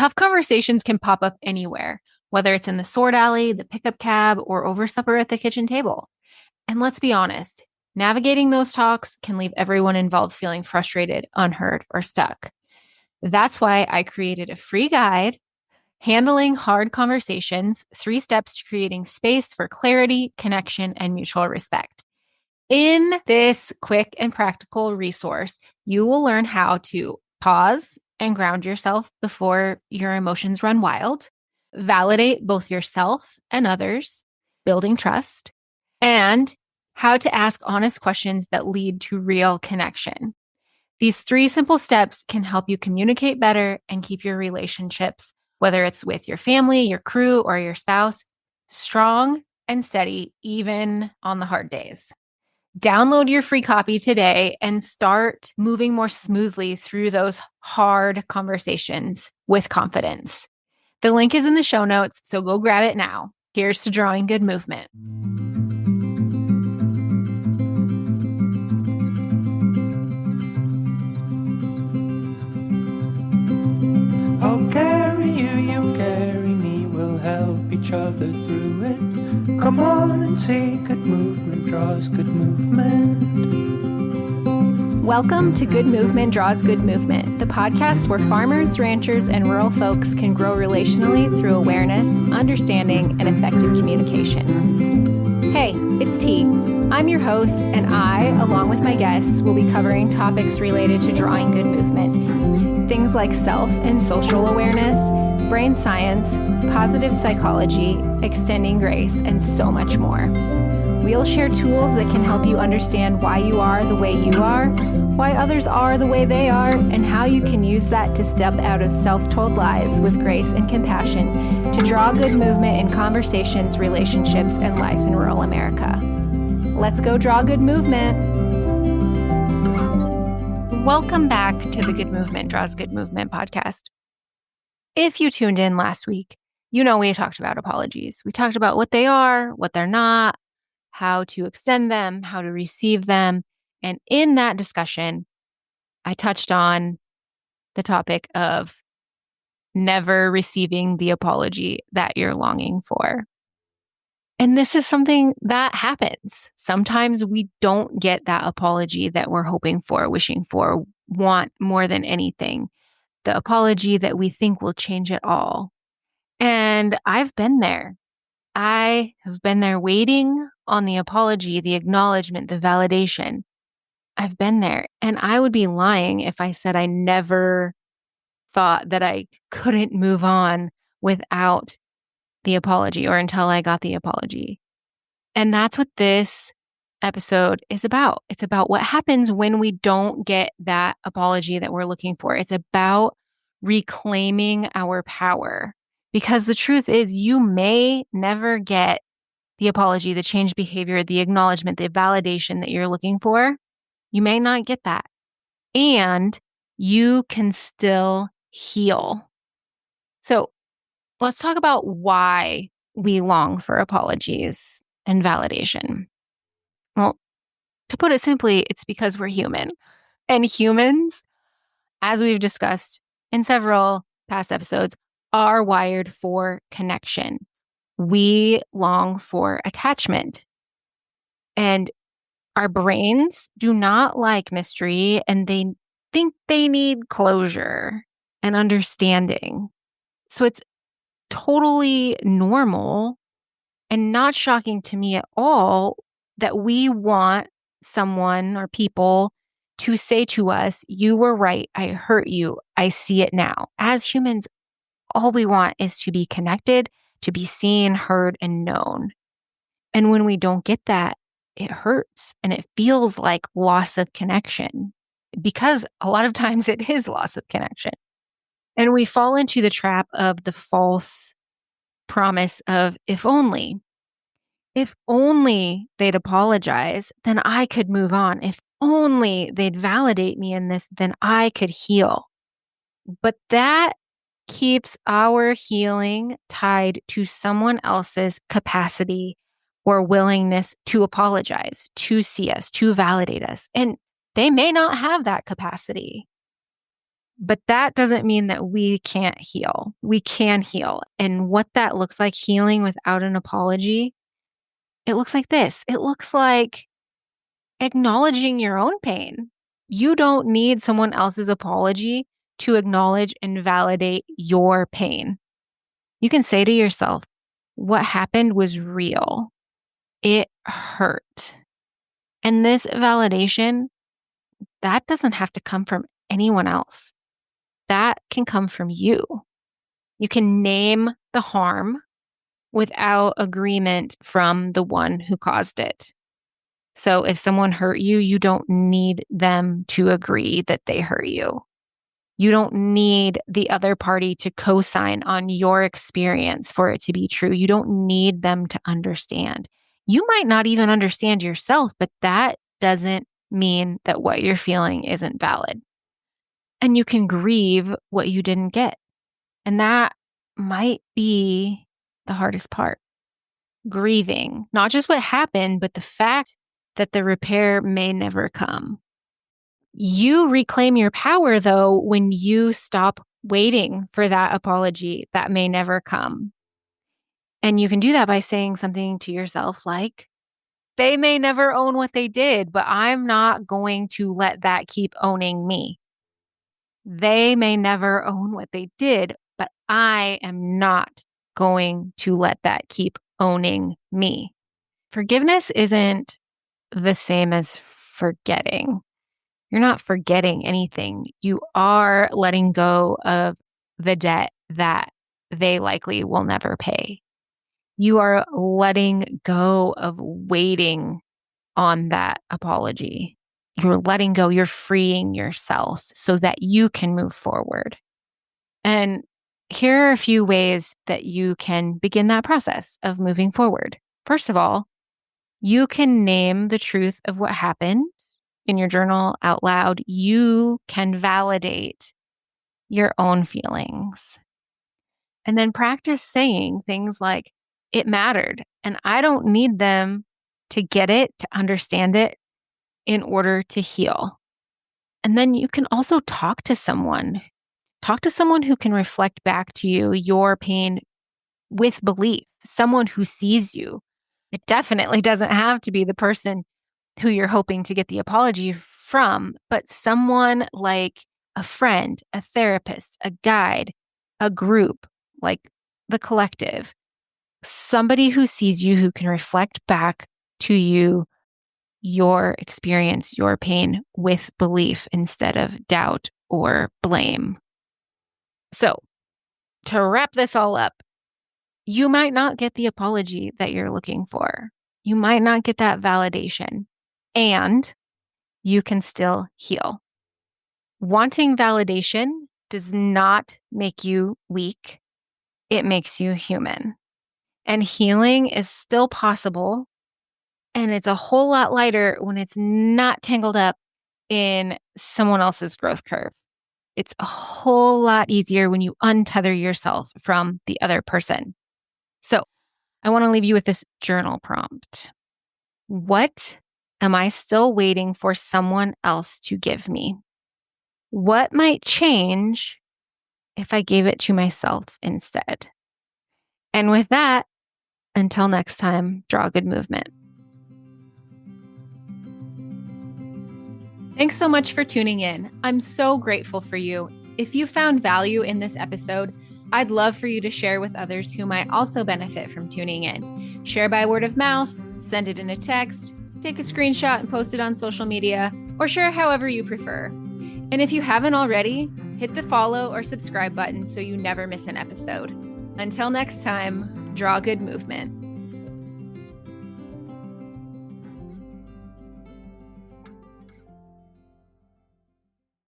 Tough conversations can pop up anywhere, whether it's in the sword alley, the pickup cab, or over supper at the kitchen table. And let's be honest, navigating those talks can leave everyone involved feeling frustrated, unheard, or stuck. That's why I created a free guide, Handling Hard Conversations, 3 Steps to Creating Space for Clarity, Connection, and Mutual Respect. In this quick and practical resource, you will learn how to pause and ground yourself before your emotions run wild, validate both yourself and others, building trust, and how to ask honest questions that lead to real connection. These 3 simple steps can help you communicate better and keep your relationships, whether it's with your family, your crew, or your spouse, strong and steady, even on the hard days. Download your free copy today and start moving more smoothly through those hard conversations with confidence. The link is in the show notes, so go grab it now. Here's to drawing good movement. I'll carry you, you carry me, we'll help each other through it. Come on and say good movement draws good movement. Welcome to Good Movement Draws Good Movement, the podcast where farmers, ranchers, and rural folks can grow relationally through awareness, understanding, and effective communication. Hey, it's T. I'm your host, and I, along with my guests, will be covering topics related to drawing good movement. Things like self and social awareness, brain science, positive psychology, extending grace, and so much more. We'll share tools that can help you understand why you are the way you are, why others are the way they are, and how you can use that to step out of self-told lies with grace and compassion to draw good movement in conversations, relationships, and life in rural America. Let's go draw good movement. Welcome back to the Good Movement Draws Good Movement podcast. If you tuned in last week, you know we talked about apologies. We talked about what they are, what they're not, how to extend them, how to receive them. And in that discussion, I touched on the topic of never receiving the apology that you're longing for. And this is something that happens. Sometimes we don't get that apology that we're hoping for, wishing for, want more than anything. The apology that we think will change it all. And I've been there. I have been there waiting on the apology, the acknowledgement, the validation. I've been there. And I would be lying if I said I never thought that I couldn't move on without the apology or until I got the apology. And that's what this episode is about. It's about what happens when we don't get that apology that we're looking for. It's about reclaiming our power. Because the truth is, you may never get the apology, the change behavior, the acknowledgement, the validation that you're looking for. You may not get that. And you can still heal. So let's talk about why we long for apologies and validation. Well, to put it simply, it's because we're human. And humans, as we've discussed in several past episodes, are wired for connection. We long for attachment. And our brains do not like mystery, and they think they need closure and understanding. So it's totally normal and not shocking to me at all that we want someone or people to say to us, "You were right. I hurt you. I see it now." As humans, all we want is to be connected, to be seen, heard, and known. And when we don't get that, it hurts and it feels like loss of connection, because a lot of times it is loss of connection. And we fall into the trap of the false promise of if only they'd apologize, then I could move on. If only they'd validate me in this, then I could heal. But that keeps our healing tied to someone else's capacity or willingness to apologize, to see us, to validate us. And they may not have that capacity. But that doesn't mean that we can't heal. We can heal. And what that looks like, healing without an apology, it looks like this. It looks like acknowledging your own pain. You don't need someone else's apology to acknowledge and validate your pain. You can say to yourself, what happened was real. It hurt. And this validation, that doesn't have to come from anyone else. That can come from you. You can name the harm without agreement from the one who caused it. So if someone hurt you, you don't need them to agree that they hurt you. You don't need the other party to co-sign on your experience for it to be true. You don't need them to understand. You might not even understand yourself, but that doesn't mean that what you're feeling isn't valid. And you can grieve what you didn't get. And that might be the hardest part. Grieving, not just what happened, but the fact that the repair may never come. You reclaim your power, though, when you stop waiting for that apology that may never come. And you can do that by saying something to yourself like, they may never own what they did, but I'm not going to let that keep owning me. They may never own what they did, but I am not going to let that keep owning me. Forgiveness isn't the same as forgetting. You're not forgetting anything. You are letting go of the debt that they likely will never pay. You are letting go of waiting on that apology. You're letting go, you're freeing yourself so that you can move forward. And here are a few ways that you can begin that process of moving forward. First of all, you can name the truth of what happened in your journal out loud. You can validate your own feelings. And then practice saying things like, it mattered, and I don't need them to get it, to understand it in order to heal. And then you can also talk to someone. Talk to someone who can reflect back to you your pain with belief, someone who sees you. It definitely doesn't have to be the person who you're hoping to get the apology from, but someone like a friend, a therapist, a guide, a group like the collective, somebody who sees you, who can reflect back to you your experience, your pain with belief instead of doubt or blame. So, to wrap this all up, you might not get the apology that you're looking for. You might not get that validation, and you can still heal. Wanting validation does not make you weak. It makes you human. And healing is still possible. And it's a whole lot lighter when it's not tangled up in someone else's growth curve. It's a whole lot easier when you untether yourself from the other person. So I want to leave you with this journal prompt. What am I still waiting for someone else to give me? What might change if I gave it to myself instead? And with that, until next time, draw a good movement. Thanks so much for tuning in. I'm so grateful for you. If you found value in this episode, I'd love for you to share with others who might also benefit from tuning in. Share by word of mouth, send it in a text, take a screenshot and post it on social media, or share however you prefer. And if you haven't already, hit the follow or subscribe button so you never miss an episode. Until next time, draw good movement.